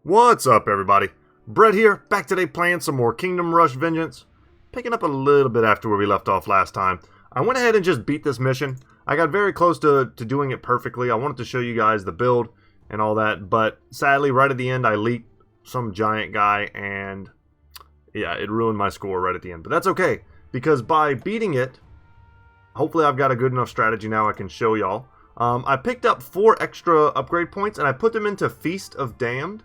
What's up, everybody? Brett here, back today playing some more Kingdom Rush Vengeance. Picking up a little bit after where we left off last time. I went ahead and just beat this mission. I got very close to doing it perfectly. I wanted to show you guys the build and all that, but sadly, right at the end, I leaked some giant guy, and yeah, it ruined my score right at the end. But that's okay, because by beating it, hopefully I've got a good enough strategy now I can show y'all. I picked up 4 extra upgrade points, and I put them into Feast of Damned.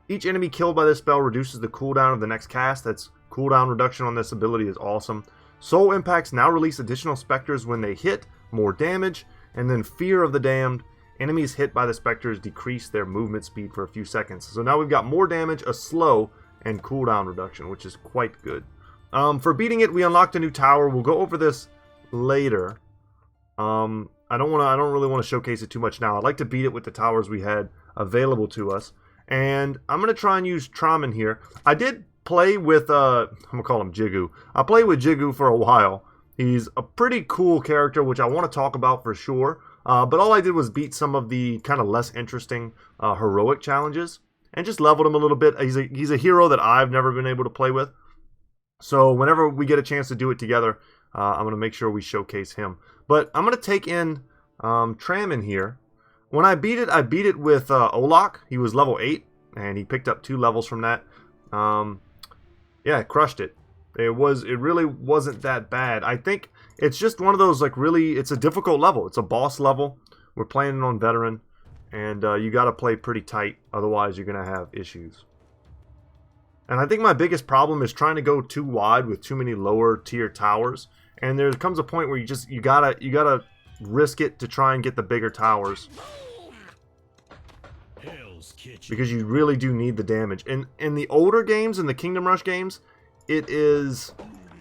Each enemy killed by this spell reduces the cooldown of the next cast. That's cooldown reduction on this ability is awesome. Soul Impacts now release additional specters when they hit, more damage, and then Fear of the Damned. Enemies hit by the specters decrease their movement speed for a few seconds. So now we've got more damage, a slow, and cooldown reduction, which is quite good. For beating it, we unlocked a new tower. We'll go over this later. I don't really want to showcase it too much now. I'd like to beat it with the towers we had available to us. And I'm going to try and use Traman here. I did play with, I'm going to call him Jigu. I played with Jigu for a while. He's a pretty cool character, which I want to talk about for sure. But all I did was beat some of the kind of less interesting heroic challenges. And just leveled him a little bit. He's a hero that I've never been able to play with. So whenever we get a chance to do it together, I'm going to make sure we showcase him. But I'm going to take in Traman here. When I beat it with Olak. He was level 8, and he picked up 2 levels from that. Yeah, crushed it. It really wasn't that bad. I think it's just one of those, like, really, it's a difficult level. It's a boss level. We're playing it on veteran, and you got to play pretty tight, otherwise you're going to have issues. And I think my biggest problem is trying to go too wide with too many lower tier towers. And there comes a point where you gotta risk it to try and get the bigger towers, because you really do need the damage. In the older games, in the Kingdom Rush games, it is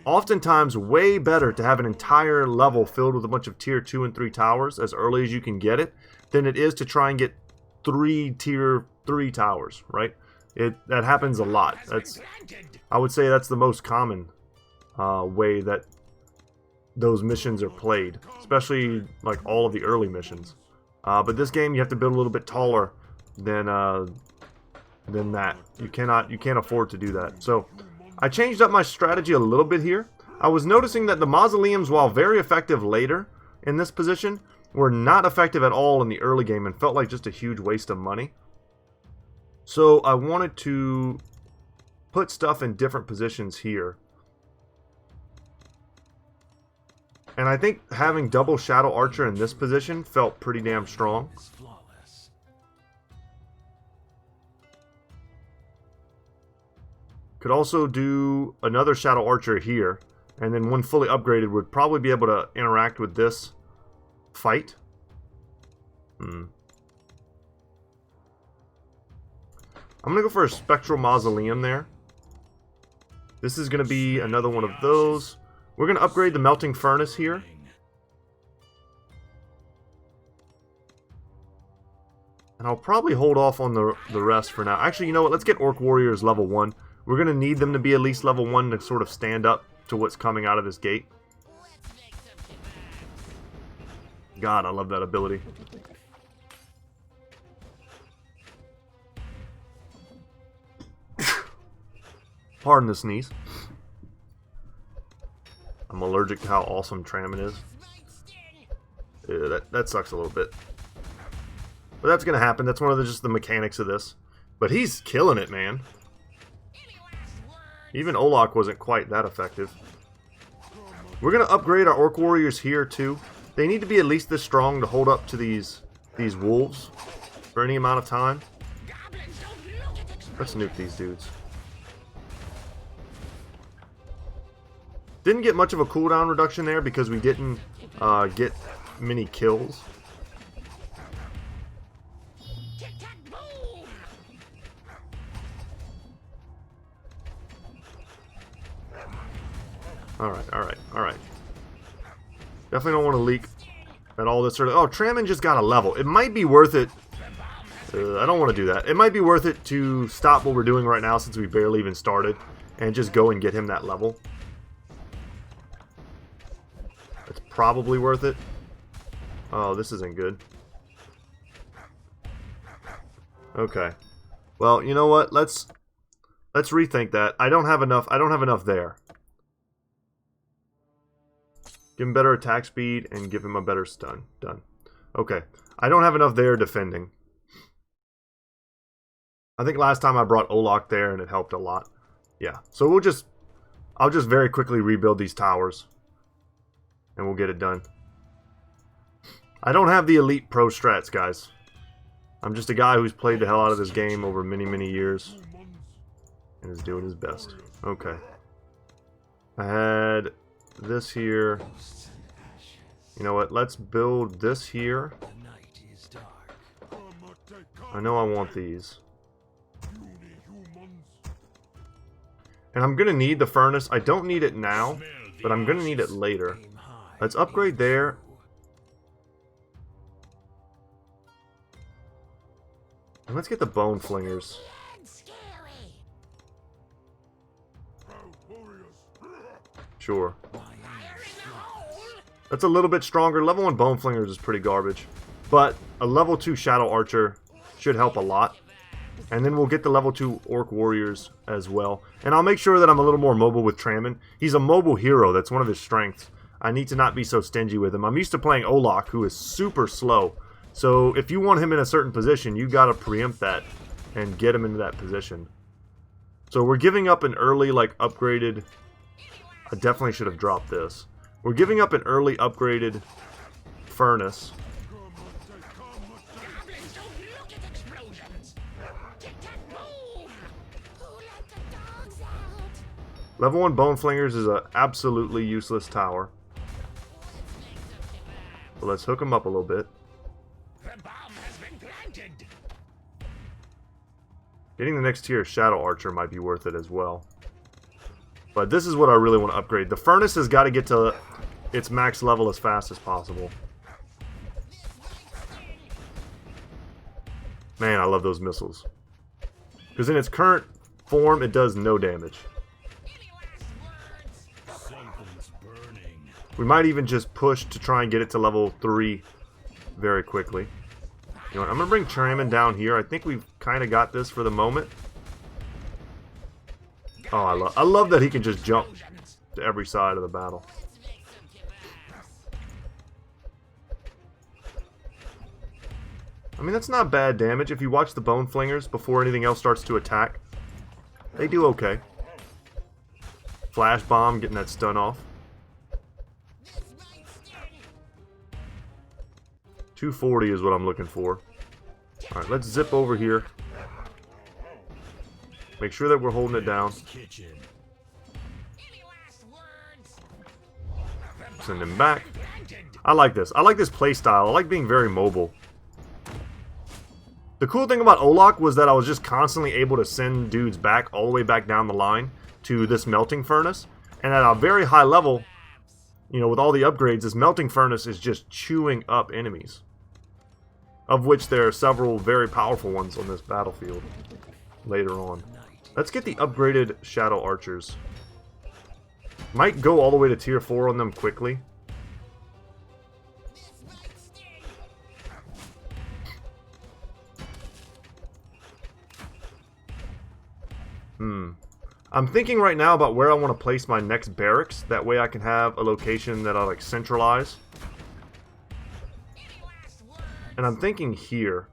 oftentimes way better to have an entire level filled with a bunch of tier 2 and 3 towers as early as you can get it, than it is to try and get 3 tier 3 towers, right? That happens a lot. I would say that's the most common way that those missions are played, especially like all of the early missions. But this game, you have to build a little bit taller than that. You can't afford to do that. So I changed up my strategy a little bit here. I was noticing that the mausoleums, while very effective later in this position, were not effective at all in the early game and felt like just a huge waste of money. So I wanted to put stuff in different positions here. And I think having double Shadow Archer in this position felt pretty damn strong. Could also do another Shadow Archer here, and then one fully upgraded would probably be able to interact with this fight. I'm going to go for a Spectral Mausoleum there. This is going to be another one of those. We're going to upgrade the Melting Furnace here. And I'll probably hold off on the rest for now. Actually, you know what? Let's get Orc Warriors level 1. We're going to need them to be at least level 1 to sort of stand up to what's coming out of this gate. God, I love that ability. Pardon the sneeze. I'm allergic to how awesome Traman is. Yeah, that sucks a little bit. But that's going to happen. That's one of just the mechanics of this. But he's killing it, man. Even Olak wasn't quite that effective. We're going to upgrade our Orc Warriors here, too. They need to be at least this strong to hold up to these wolves for any amount of time. Let's nuke these dudes. Didn't get much of a cooldown reduction there because we didn't get many kills. Alright. Definitely don't want to leak at all this sort of... Oh, Traman just got a level. It might be worth it. I don't want to do that. It might be worth it to stop what we're doing right now, since we barely even started, and just go and get him that level. It's probably worth it. Oh, this isn't good. Okay. Well, you know what? Let's rethink that. I don't have enough there. Give him better attack speed and give him a better stun. Done. Okay. I don't have enough there defending. I think last time I brought Olak there and it helped a lot. Yeah. So I'll just very quickly rebuild these towers. And we'll get it done. I don't have the elite pro strats, guys. I'm just a guy who's played the hell out of this game over many, many years. And is doing his best. Okay. I had this here. You know what? Let's build this here. I know I want these. And I'm going to need the furnace. I don't need it now, but I'm going to need it later. Let's upgrade there. And let's get the bone flingers. Sure. That's a little bit stronger. Level 1 bone flingers is pretty garbage. But a level 2 shadow archer should help a lot. And then we'll get the level 2 orc warriors as well. And I'll make sure that I'm a little more mobile with Trammon. He's a mobile hero. That's one of his strengths. I need to not be so stingy with him. I'm used to playing Olak, who is super slow. So if you want him in a certain position, you gotta preempt that and get him into that position. So we're giving up an early, like, upgraded... I definitely should have dropped this. We're giving up an early upgraded furnace. Level 1 bone flingers is an absolutely useless tower. But let's hook him up a little bit. Getting the next tier shadow archer might be worth it as well. But this is what I really want to upgrade. The furnace has got to get to its max level as fast as possible. Man, I love those missiles. Because in its current form, it does no damage. We might even just push to try and get it to level 3 very quickly. You know what, I'm going to bring Trammon down here. I think we've kind of got this for the moment. Oh, I love that he can just jump to every side of the battle. I mean, that's not bad damage. If you watch the bone flingers before anything else starts to attack, they do okay. Flash bomb, getting that stun off. 240 is what I'm looking for. Alright, let's zip over here. Make sure that we're holding it down. Send him back. I like this. I like this playstyle. I like being very mobile. The cool thing about Olak was that I was just constantly able to send dudes back, all the way back down the line, to this melting furnace. And at a very high level, you know, with all the upgrades, this melting furnace is just chewing up enemies. Of which there are several very powerful ones on this battlefield later on. Let's get the upgraded shadow archers. Might go all the way to tier 4 on them quickly. I'm thinking right now about where I want to place my next barracks. That way I can have a location that I like centralize. And I'm thinking here.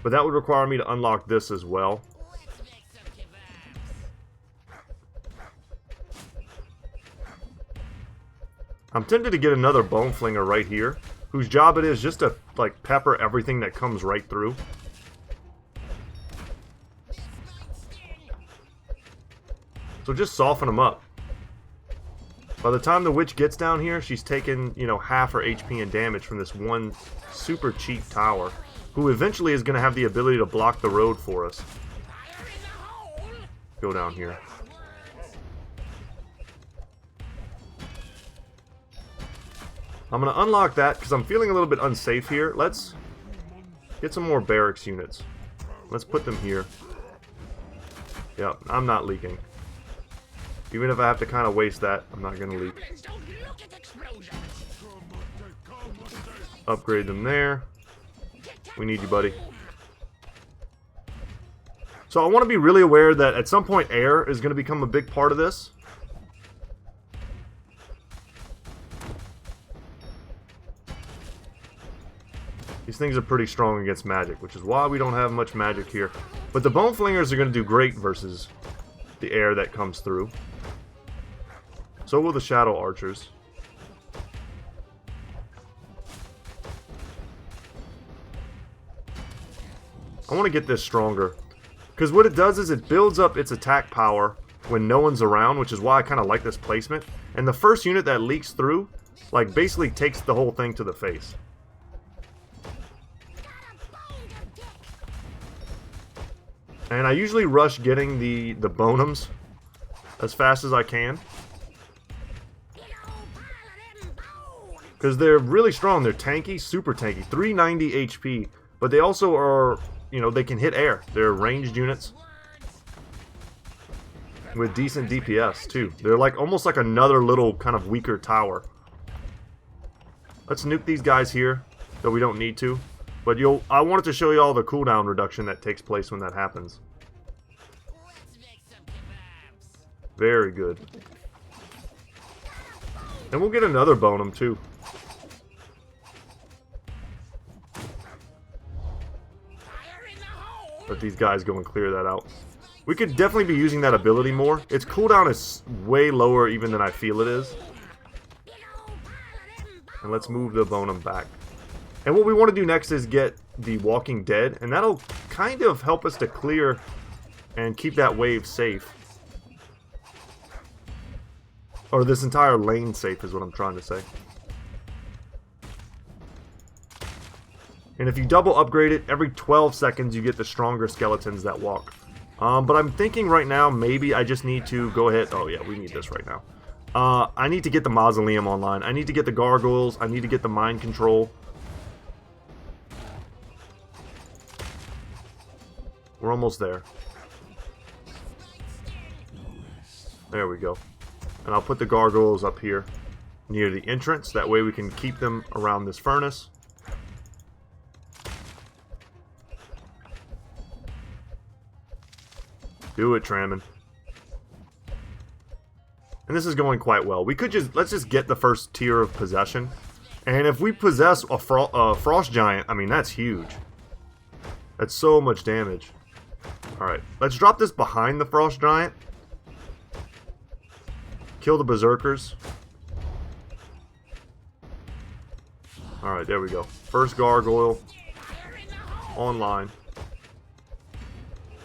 But that would require me to unlock this as well. I'm tempted to get another bone flinger right here, whose job it is just to like pepper everything that comes right through. So just soften them up. By the time the witch gets down here, she's taken, you know, half her HP and damage from this one super cheap tower, who eventually is going to have the ability to block the road for us. Go down here. I'm going to unlock that because I'm feeling a little bit unsafe here. Let's get some more barracks units. Let's put them here. Yep, I'm not leaking. Even if I have to kind of waste that, I'm not going to leak. Upgrade them there. We need you, buddy. So I want to be really aware that at some point air is going to become a big part of this. These things are pretty strong against magic, which is why we don't have much magic here. But the Bone Flingers are going to do great versus the air that comes through. So will the Shadow Archers. I want to get this stronger. Because what it does is it builds up its attack power when no one's around, which is why I kind of like this placement. And the first unit that leaks through, like, basically takes the whole thing to the face. And I usually rush getting the Bonums as fast as I can. Because they're really strong. They're tanky, super tanky. 390 HP. But they also are, you know, they can hit air. They're ranged units. With decent DPS, too. They're like almost like another little kind of weaker tower. Let's nuke these guys here, though we don't need to. But I wanted to show you all the cooldown reduction that takes place when that happens. Very good. And we'll get another Bonum too. Let these guys go and clear that out. We could definitely be using that ability more. Its cooldown is way lower even than I feel it is. And let's move the Bonum back. And what we want to do next is get the Walking Dead, and that'll kind of help us to clear and keep that wave safe. Or this entire lane safe is what I'm trying to say. And if you double upgrade it, every 12 seconds you get the stronger skeletons that walk. But I'm thinking right now, maybe I just need to go ahead... Oh yeah, we need this right now. I need to get the Mausoleum online. I need to get the Gargoyles. I need to get the Mind Control. We're almost there. There we go. And I'll put the Gargoyles up here near the entrance. That way we can keep them around this furnace. Do it, Trammon. And this is going quite well. We could just... Let's just get the first tier of possession. And if we possess a Frost Giant, I mean, that's huge. That's so much damage. Alright, let's drop this behind the Frost Giant. Kill the Berserkers. Alright, there we go. First Gargoyle. Online.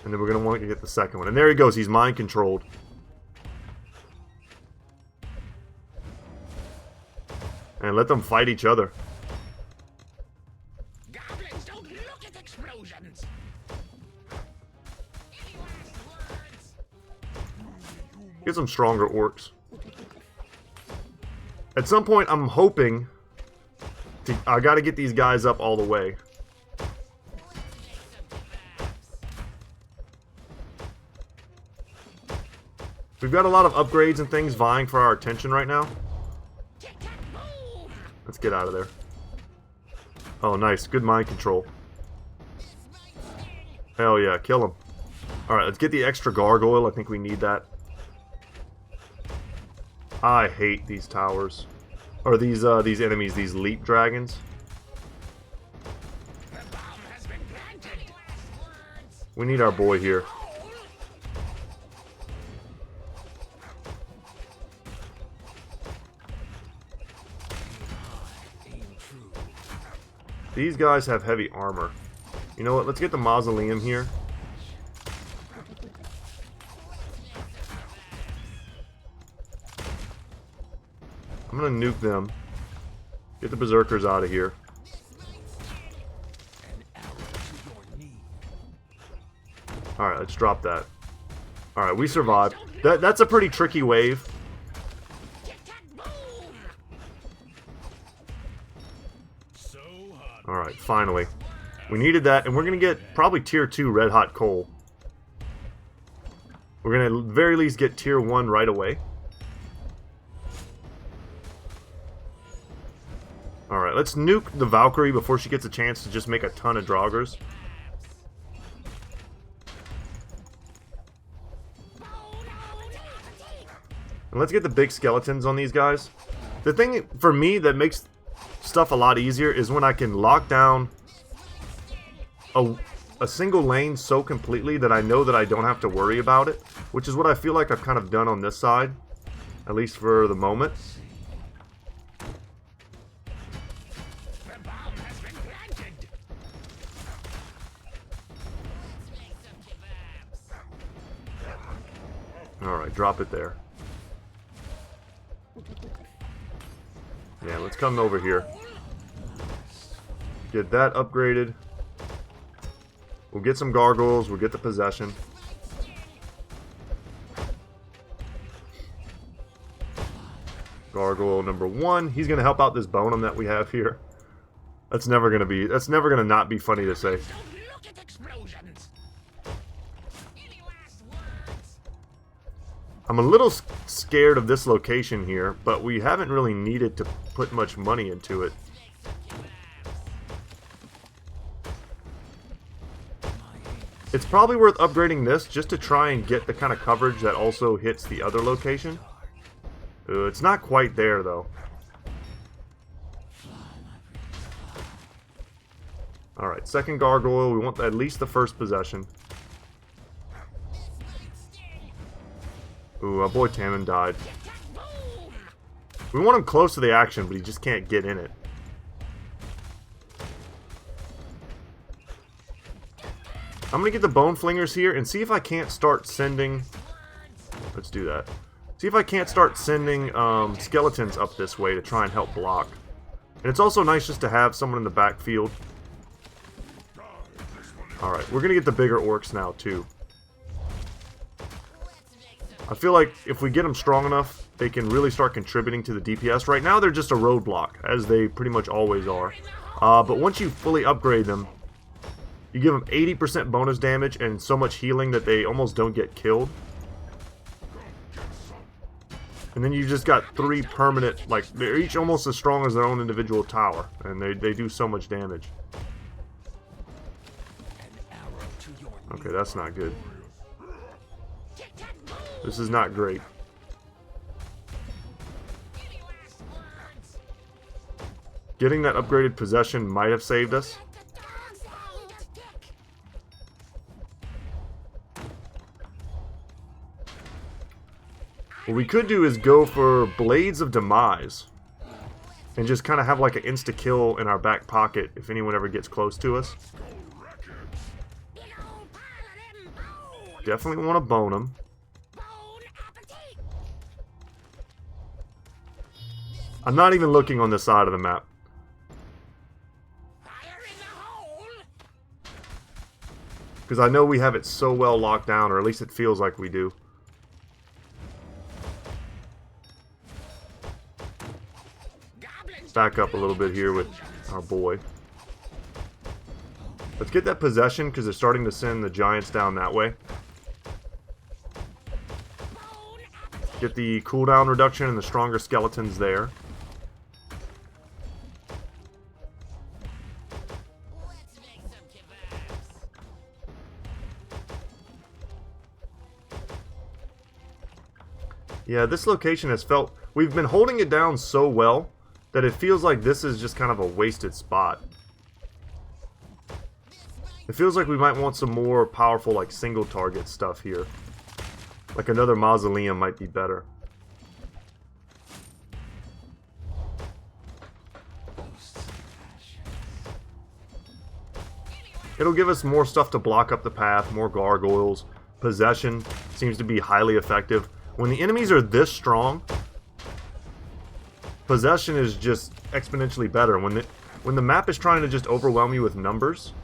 And then we're going to want to get the second one. And there he goes, he's mind controlled. And let them fight each other. Goblins don't look at explosions. Get some stronger orcs. At some point, I'm hoping... I gotta get these guys up all the way. We've got a lot of upgrades and things vying for our attention right now. Let's get out of there. Oh, nice. Good mind control. Hell yeah, kill him. Alright, let's get the extra Gargoyle. I think we need that. I hate these towers. Or these enemies, these leap dragons. We need our boy here. These guys have heavy armor. You know what? Let's get the Mausoleum here. I'm gonna nuke them. Get the Berserkers out of here. Alright, let's drop that. Alright, we survived. That's a pretty tricky wave. Alright, finally. We needed that, and we're going to get probably tier 2 red hot coal. We're going to at the very least get tier 1 right away. Alright, let's nuke the Valkyrie before she gets a chance to just make a ton of Draugrs. And let's get the big skeletons on these guys. The thing for me that makes stuff a lot easier is when I can lock down a single lane so completely that I know that I don't have to worry about it, which is what I feel like I've kind of done on this side, at least for the moment. The bomb has been planted. Alright, drop it there. Yeah, let's come over here. Get that upgraded. We'll get some gargoyles, we'll get the possession. Gargoyle number 1. He's gonna help out this bonum that we have here. That's never gonna not be funny to say. Don't look at explosions. Any last words? I'm a little scared of this location here, but we haven't really needed to put much money into it. It's probably worth upgrading this just to try and get the kind of coverage that also hits the other location. It's not quite there, though. Alright, second gargoyle. We want at least the first possession. Ooh, our boy Tannen died. We want him close to the action, but he just can't get in it. I'm going to get the bone flingers here and see if I can't start sending... Let's do that. See if I can't start sending skeletons up this way to try and help block. And it's also nice just to have someone in the backfield. Alright, we're going to get the bigger orcs now, too. I feel like if we get them strong enough, they can really start contributing to the DPS. Right now, they're just a roadblock, as they pretty much always are. But once you fully upgrade them, you give them 80% bonus damage and so much healing that they almost don't get killed. And then you just got 3 permanent, like, they're each almost as strong as their own individual tower. And they do so much damage. Okay, that's not good. This is not great. Getting that upgraded possession might have saved us. What we could do is go for Blades of Demise. And just kind of have like an insta-kill in our back pocket if anyone ever gets close to us. Definitely want to bone them. I'm not even looking on this side of the map. Because I know we have it so well locked down, or at least it feels like we do. Back up a little bit here with our boy. Let's get that possession because they're starting to send the giants down that way. Get the cooldown reduction and the stronger skeletons there. Yeah, this location has felt... We've been holding it down so well that it feels like this is just kind of a wasted spot. It feels like we might want some more powerful, like, single target stuff here. Like another mausoleum might be better. It'll give us more stuff to block up the path, more gargoyles. Possession seems to be highly effective. When the enemies are this strong, possession is just exponentially better. When the map is trying to just overwhelm you with numbers,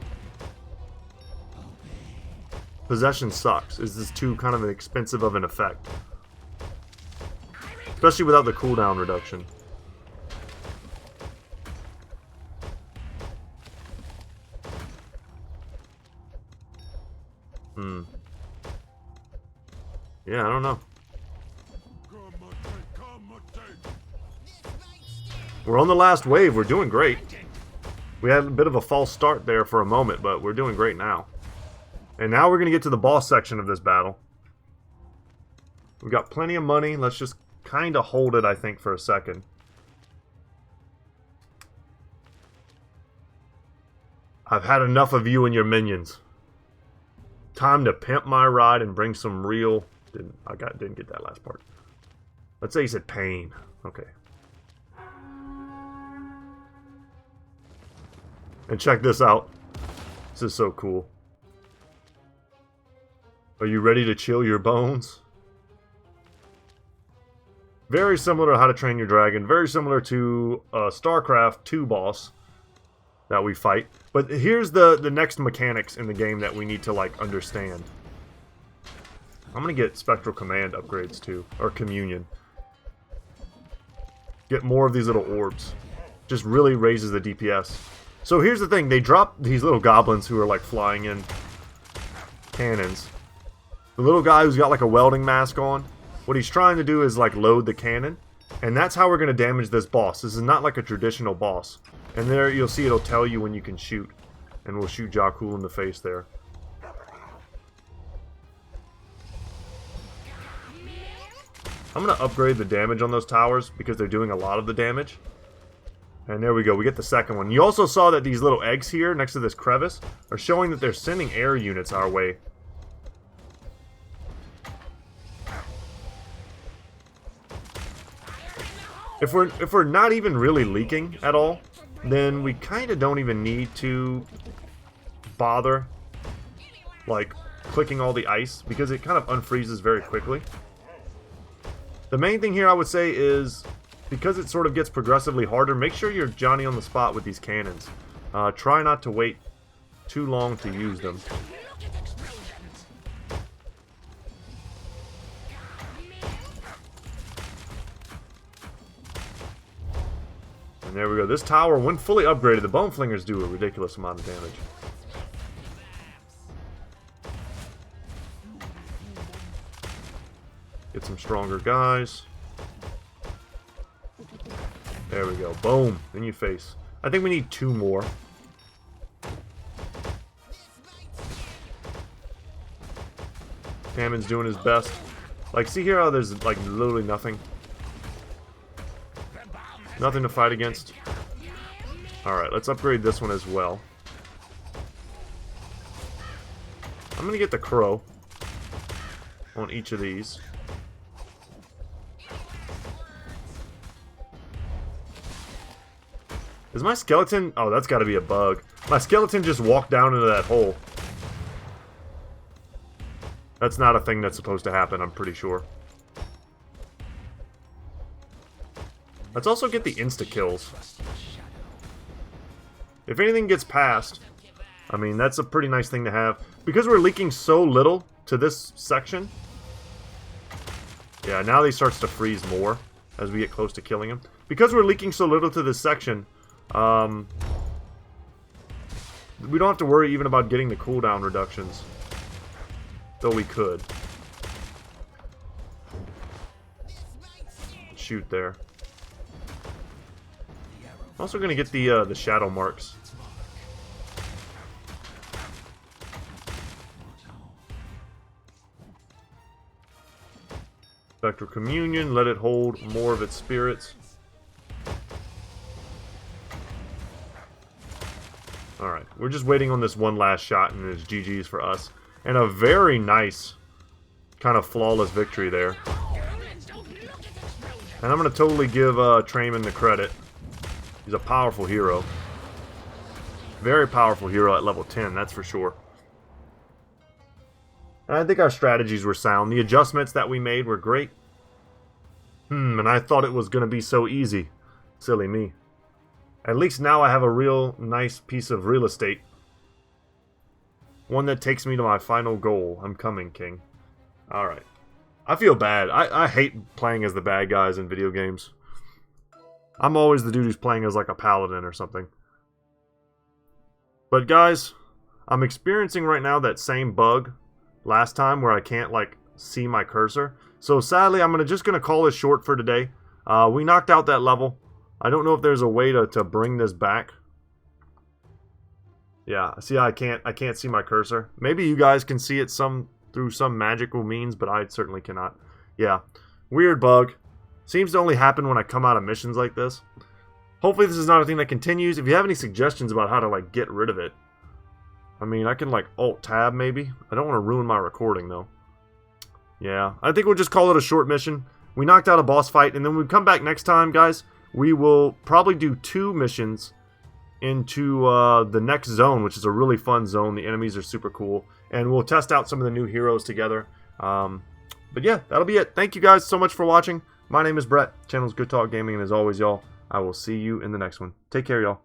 possession sucks. This is too kind of an expensive of an effect. Especially without the cooldown reduction. Yeah, I don't know. We're on the last wave. We're doing great. We had a bit of a false start there for a moment, but we're doing great now. And now we're going to get to the boss section of this battle. We've got plenty of money. Let's just kind of hold it, I think, for a second. I've had enough of you and your minions. Time to pimp my ride and bring some real... Didn't get that last part. Let's say he said pain. Okay. And check this out. This is so cool. Are you ready to chill your bones? Very similar to How to Train Your Dragon. Very similar to StarCraft 2 boss that we fight. But here's the next mechanics in the game that we need to, like, understand. I'm gonna get Spectral Command upgrades too. Or Communion. Get more of these little orbs. Just really raises the DPS. So here's the thing. They drop these little goblins who are, like, flying in cannons. The little guy who's got, like, a welding mask on. What he's trying to do is, like, load the cannon. And that's how we're going to damage this boss. This is not like a traditional boss. And there you'll see it'll tell you when you can shoot. And we'll shoot Jokull in the face there. I'm going to upgrade the damage on those towers because they're doing a lot of the damage. And there we go, we get the second one. You also saw that these little eggs here next to this crevice are showing that they're sending air units our way. If we're not even really leaking at all, then we kind of don't even need to bother, like, clicking all the ice, because it kind of unfreezes very quickly. The main thing here I would say is, because it sort of gets progressively harder, make sure you're Johnny on the spot with these cannons. Try not to wait too long to use them. And there we go. This tower, when fully upgraded, the Bone Flingers do a ridiculous amount of damage. Get some stronger guys. There we go. Boom. In your face. I think we need 2 more. Hammon's doing his best. Like, see here how there's, like, literally nothing? Nothing to fight against. Alright, let's upgrade this one as well. I'm gonna get the crow on each of these. Is my skeleton... Oh, that's gotta be a bug. My skeleton just walked down into that hole. That's not a thing that's supposed to happen, I'm pretty sure. Let's also get the insta-kills. If anything gets past, I mean, that's a pretty nice thing to have. Because we're leaking so little to this section. Yeah, now he starts to freeze more as we get close to killing him. Because we're leaking so little to this section, we don't have to worry even about getting the cooldown reductions. Though we could. Shoot there. I'm also going to get the shadow marks. Spectral Communion, let it hold more of its spirits. Alright, we're just waiting on this one last shot and it's GG's for us. And a very nice, kind of flawless victory there. And I'm going to totally give Trayman the credit. He's a powerful hero. Very powerful hero at level 10, that's for sure. And I think our strategies were sound. The adjustments that we made were great. And I thought it was going to be so easy. Silly me. At least now I have a real nice piece of real estate. One that takes me to my final goal. I'm coming, King. Alright. I feel bad. I hate playing as the bad guys in video games. I'm always the dude who's playing as like a paladin or something. But guys, I'm experiencing right now that same bug last time where I can't like see my cursor. So sadly, I'm just gonna call this short for today. We knocked out that level. I don't know if there's a way to bring this back. Yeah, see I can't see my cursor. Maybe you guys can see it through some magical means, but I certainly cannot. Yeah, weird bug. Seems to only happen when I come out of missions like this. Hopefully this is not a thing that continues. If you have any suggestions about how to, like, get rid of it. I mean, I can, like, Alt-Tab, maybe. I don't want to ruin my recording, though. Yeah, I think we'll just call it a short mission. We knocked out a boss fight, and then when we come back next time, guys, we will probably do 2 missions into the next zone, which is a really fun zone. The enemies are super cool, and we'll test out some of the new heroes together. But yeah, that'll be it. Thank you guys so much for watching. My name is Brett. Channel's Good Talk Gaming, and as always, y'all, I will see you in the next one. Take care, y'all.